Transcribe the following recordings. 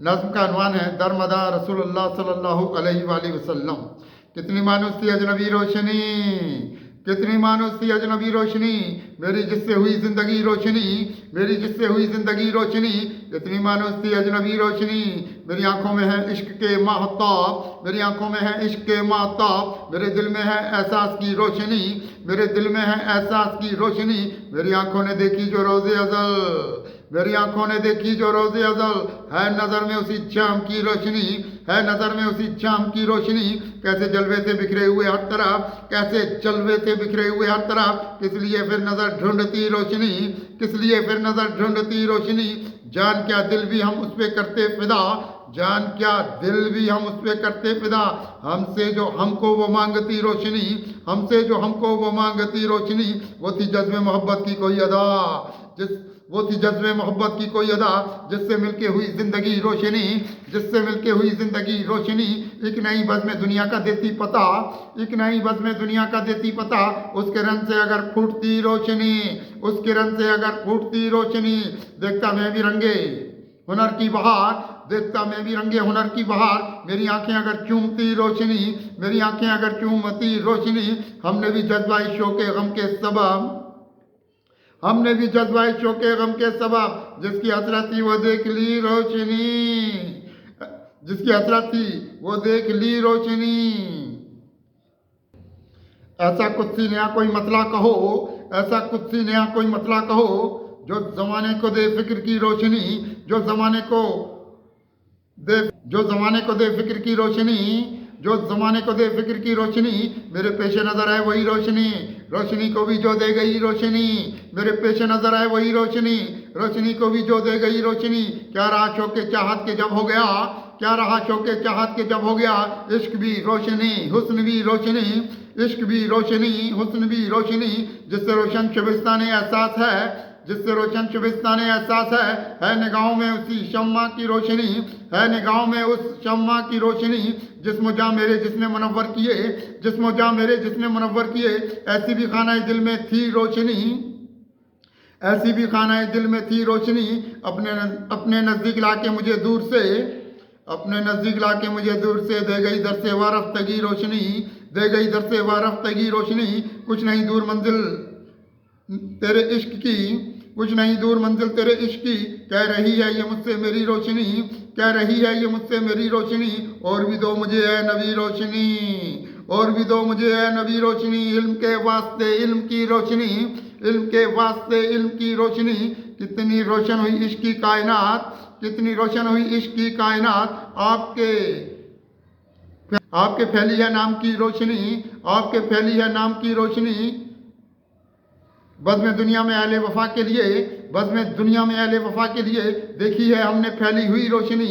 नज़्म का अनवान है दरमदा रसूलुल्लाह सल्लल्लाहु अलैहि वसल्लम। कितनी मानुस थी अजनबी रोशनी, कितनी मानुस थी अजनबी रोशनी, मेरी जिससे हुई ज़िंदगी रोशनी, मेरी जिससे हुई ज़िंदगी रोशनी। कितनी मानुस थी अजनबी रोशनी, मेरी आंखों में है इश्क के महताब, मेरी आंखों में है इश्क के महताब, मेरे दिल में है एहसास की रोशनी, मेरे दिल में है एहसास की रोशनी। मेरी आंखों ने देखी जो रोज़े अज़ल, मेरी आंखों ने देखी जो रोज़े अज़ल, है नज़र में उसी जाम की रोशनी, है नज़र में उसी जाम की रोशनी। कैसे जलवे थे बिखरे हुए हर तरफ, कैसे जलवे थे बिखरे हुए हर तरफ, किस लिए फिर नज़र ढूंढती रोशनी, किस लिए फिर नज़र ढूंढती रोशनी। जान क्या दिल भी हम उस पर करते फिदा, जान क्या दिल भी हम उस पर करते फिदा, हमसे जो हमको वो मांगती रोशनी, हमसे जो हमको वो मांगती रोशनी। वो थी जज्बे मोहब्बत की कोई अदा, वो थी जज्बे मोहब्बत की कोई अदा, जिससे मिलके हुई ज़िंदगी रोशनी, जिससे मिलके हुई ज़िंदगी रोशनी। एक नई बज़्म दुनिया का देती पता, एक नई बज़्म दुनिया का देती पता, उस किरण से अगर फूटती रोशनी, उस किरण से अगर फूटती रोशनी। देखता मैं भी रंगे हुनर की बहार, देखता मैं भी रंगे हुनर की बहार, मेरी आंखें अगर चूमती रोशनी, मेरी आंखें अगर चूमती रोशनी। हमने भी जज्बाई शोके गम के सबब, हमने भी जज्बाई शोके गम के सबब, जिसकी हसरत थी वो देख ली रोशनी, जिसकी हसरत थी वो देख ली रोशनी। ऐसा कुछ सी नया कोई मतला कहो, ऐसा कुछ सी नया कोई मतला कहो, जो ज़माने को दे फिक्र की रोशनी, जो ज़माने को दे, जो ज़माने को दे फिक्र की रोशनी, जो ज़माने को दे फिक्र की रोशनी। मेरे पेश नज़र आए वही रोशनी, रोशनी को भी जो दे गई रोशनी, मेरे पेश नज़र आए वही रोशनी, रोशनी को भी जो दे गई रोशनी। क्या रहा शौके चाहत के जब हो गया, क्या रहा शौके चाहत के जब हो गया, इश्क भी रोशनी हुस्न भी रोशनी, इश्क भी रोशनी हुस्न भी रोशनी। जिससे रोशन शबिस्तान एहसास है, जिससे रोशन शबिस्तान एहसास है निगाहों में उसी शम्मा की रोशनी, है निगाहों में उस शम्मा की रोशनी। जिस्म जा मेरे जिसने मुनव्वर किए, जिस्म जा मेरे जिसने मुनव्वर किए, ऐसी भी खाना दिल में थी रोशनी, ऐसी भी खाना दिल में थी रोशनी। अपने नज़दीक लाके मुझे दूर से, अपने नज़दीक लाके मुझे दूर से दे गई दर से वारफ्तगी रोशनी, दे गई दर से वारफ्तगी रोशनी। कुछ नहीं दूर मंजिल तेरे इश्क की, कुछ नहीं दूर मंजिल तेरे इश्क की, कह रही है ये मुझसे मेरी रोशनी, कह रही है ये मुझसे मेरी रोशनी। और भी दो मुझे है नबी रोशनी, और भी दो मुझे है नबी रोशनी। इल्म के वास्ते इल्म की रोशनी, इल्म के वास्ते इल्म की रोशनी। कितनी रोशन हुई इश्क की कायनात, कितनी रोशन हुई इश्क की कायनात, आपके आपके फैली है नाम की रोशनी, आपके फैली है नाम की रोशनी। बज़्म दुनिया में अहले वफा के लिए, बज़्म दुनिया में अहले वफा के लिए, देखी है हमने फैली हुई रोशनी,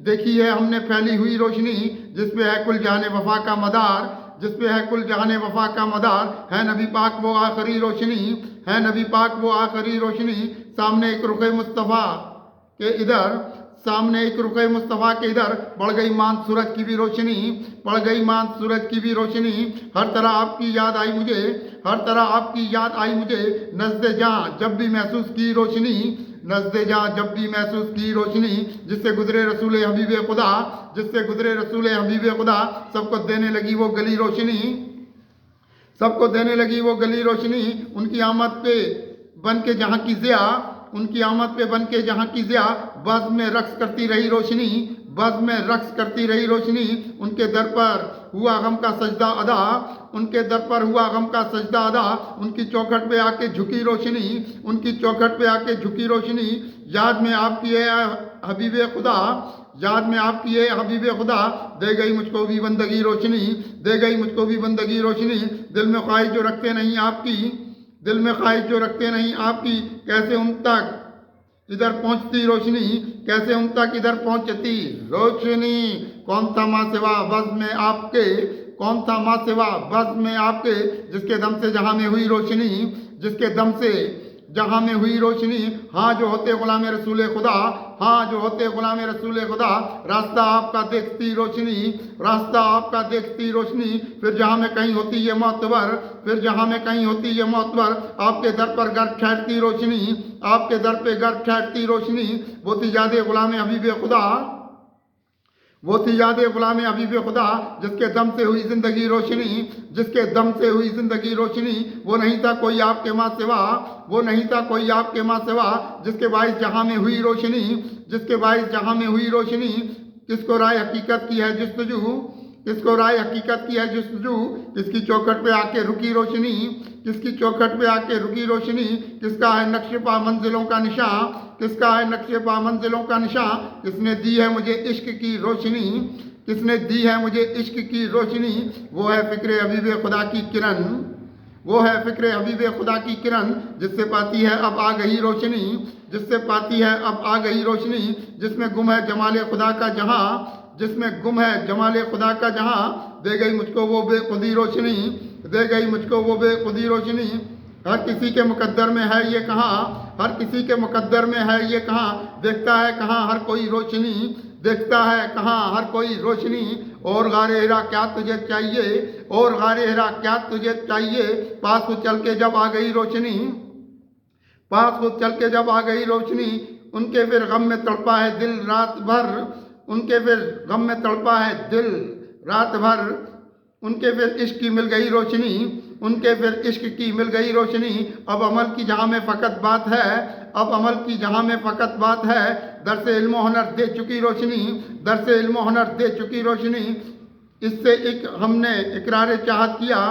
देखी है हमने फैली हुई रोशनी। जिस पे है कुल जहान वफा का मदार, जिस पे है कुल जहान वफा का मदार, है नबी पाक वो आखिरी रोशनी, है नबी पाक वो आखिरी रोशनी। सामने एक रुखे मुस्तफ़ा के इधर, सामने एक रुखे मुस्तफ़ा के इधर, बढ़ गई मान सूरज की भी रोशनी, बढ़ गई मान सूरज की भी रोशनी। हर तरह आपकी याद आई मुझे, हर तरह आपकी याद आई मुझे, नज़्दे जाँ जब भी महसूस की रोशनी, नज़्दे जाँ जब भी महसूस की रोशनी। जिससे गुजरे रसूल हबीब खुदा, जिससे गुजरे रसूल हबीब खुदा, सबको देने लगी वो गली रोशनी, सबको देने लगी वो गली रोशनी। उनकी आमद पे बन के जहाँ की ज़िया, उनकी आमद पे बन के जहाँ की ज़िया, बज़्म में रक्स करती रही रोशनी, बज़्म में रक्स करती रही रोशनी। उनके दर पर हुआ गम का सजदा अदा, उनके दर पर हुआ गम का सजदा अदा। उनकी चौखट पे आके झुकी रोशनी, उनकी चौखट पे आके झुकी रोशनी। याद में आपकी है हबीब खुदा, याद में आपकी है हबीब खुदा, दे गई मुझको भी बंदगी रोशनी, दे गई मुझको भी बंदगी रोशनी। दिल में ख्वाहिश जो रखते नहीं आपकी, दिल में ख्वाहिश जो रखते नहीं आपकी, कैसे उन तक इधर पहुंचती रोशनी, कैसे उन तक इधर पहुंचती रोशनी। कौन था माँ सिवा बज़्म में आपके, कौन था माँ सिवा बज़्म में आपके, जिसके दम से जहाँ में हुई रोशनी, जिसके दम से जहाँ में हुई रोशनी। हाँ जो होते गुलाम रसूल खुदा, हाँ जो होते गुलाम रसूल खुदा, रास्ता आपका देखती रोशनी, रास्ता आपका देखती रोशनी। फिर जहाँ में कहीं होती ये मोतबर, फिर जहाँ में कहीं होती ये मोतबर, आपके दर पर घर ठहरती रोशनी, आपके दर पे घर ठहरती रोशनी। वो थी याद गुलाम हबीब खुदा, वो थी याद गुलाम हबीब खुदा जिसके दम से हुई ज़िंदगी रोशनी, जिसके दम से हुई ज़िंदगी रोशनी। वो नहीं था कोई आपके माँ सिवा, वो नहीं था कोई आपके माँ सिवा, जिसके बाइस जहाँ में हुई रोशनी, जिसके बाइस जहाँ में हुई रोशनी। किसको राय हकीकत की है जस्तजू, किसको राय हकीकत की है जस्तजू, किसकी चौखट पे आके रुकी रोशनी, किसकी चौखट पे आके रुकी रोशनी। किसका है नक्श पा मंजिलों का निशान, किसका है नक्श पा मंजिलों का निशान। किसने दी है मुझे इश्क की रोशनी, किसने दी है मुझे इश्क की रोशनी। वो है फ़िक्र हबीब खुदा की किरण, वो है फ़िक्र हबीब खुदा की किरण, जिससे पाती है अब आ गई रोशनी, जिससे पाती है अब आ गई रोशनी। जिसमें गुम है जमाल खुदा का जहाँ, जिसमें गुम है जमाल खुदा का जहाँ। दे गई मुझको वो बेखुदी रोशनी, दे गई मुझको वो बेखुदी रोशनी। हर किसी के मुकद्दर में है ये कहाँ, हर किसी के मुकद्दर में है ये कहाँ। देखता है कहाँ हर कोई रोशनी, देखता है कहाँ हर कोई रोशनी। और गारे हिरा क्या तुझे चाहिए, और गारे हिरा क्या तुझे चाहिए। पास को चल के जब आ गई रोशनी, पास को चल के जब आ गई रोशनी। उनके फिर गम में तड़पा है दिल रात भर, उनके फिर गम में तड़पा है दिल रात भर। उनके फिर इश्क की मिल गई रोशनी, उनके फिर इश्क की मिल गई रोशनी। अब अमल की जहाँ में फ़कत बात है, अब अमल की जहाँ में फ़कत बात है। दर से इल्म हुनर दे चुकी रोशनी, दर से इल्म हुनर दे चुकी रोशनी। इससे एक हमने इकरार चाहत किया,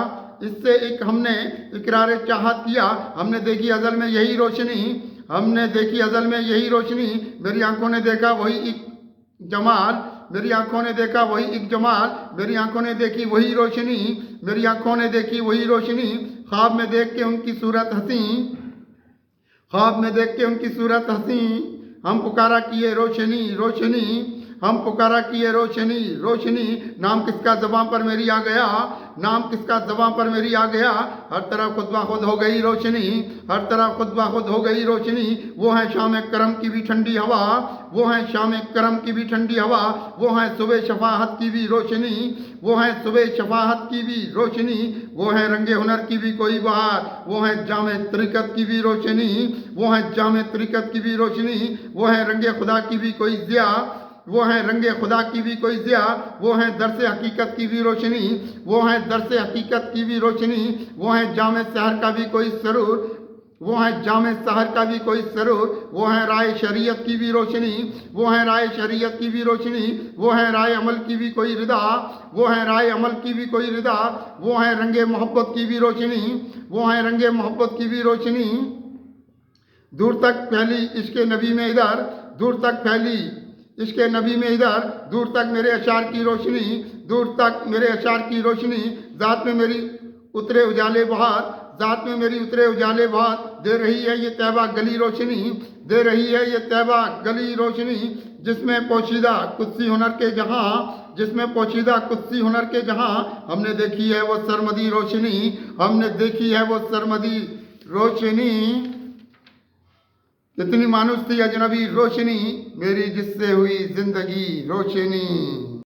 इससे एक हमने इकरार चाहत किया। हमने देखी अज़ल में यही रोशनी, हमने देखी अज़ल में यही रोशनी। मेरी आंखों ने देखा वही एक जमाल, मेरी आंखों ने देखा वही एक जमाल। मेरी आंखों ने देखी वही रोशनी, मेरी आंखों ने देखी वही रोशनी। ख्वाब में देख के उनकी सूरत हंसी, ख्वाब में देख के उनकी सूरत हंसी। हम पुकारा किए रोशनी रोशनी, हम पुकारा किए रोशनी रोशनी। नाम किसका ज़बां पर मेरी आ गया, नाम किसका ज़बां पर मेरी आ गया। हर तरफ खुद ब खुद हो गई रोशनी, हर तरफ खुद ब खुद हो गई रोशनी। वो है शाम करम की भी ठंडी हवा, वो है शाम करम की भी ठंडी हवा। वो है सुबह शफाहत की भी रोशनी, वो है सुबह शफाहत की भी रोशनी। वो है रंगे हुनर की भी कोई बहार, वो है जामे तरीक़त की भी रोशनी, वो है जामे तरीक़त की भी रोशनी। वो है रंगे खुदा की भी कोई ज़िया, वो है रंगे खुदा की भी कोई ज़िया। वो है दर से हकीकत की भी रोशनी, वो है दर से हकीकत की भी रोशनी। वो है जामे सहर का भी कोई सरूर, वो है जामे सहर का भी कोई सरूर। वो है राय शरीयत की भी रोशनी, वो है राय शरीयत की भी रोशनी। वो है राय अमल की भी कोई रिदा, वो है राय अमल की भी कोई रिदा। वो है रंगे मोहब्बत की भी रोशनी, वो है रंगे मोहब्बत की भी रोशनी। दूर तक फैली इश्क नबी में इधर, दूर तक फैली इश्क नबी में इधर। दूर तक मेरे अशार की रोशनी, दूर तक मेरे अशार की रोशनी। ज़ात में मेरी उतरे उजाले बहार, ज़ात में मेरी उतरे उजाले बहार। दे रही है ये तैबा गली रोशनी, दे रही है ये तैबा गली रोशनी। जिसमें पोशीदा कुत्सी हुनर के जहाँ, जिसमें पोशीदा कुत्सी हुनर के जहाँ। हमने देखी है वो सरमदी रोशनी, हमने देखी है वो सरमदी रोशनी। कितनी मानुस थी अजनबी रोशनी, मेरी जिससे हुई ज़िंदगी रोशनी।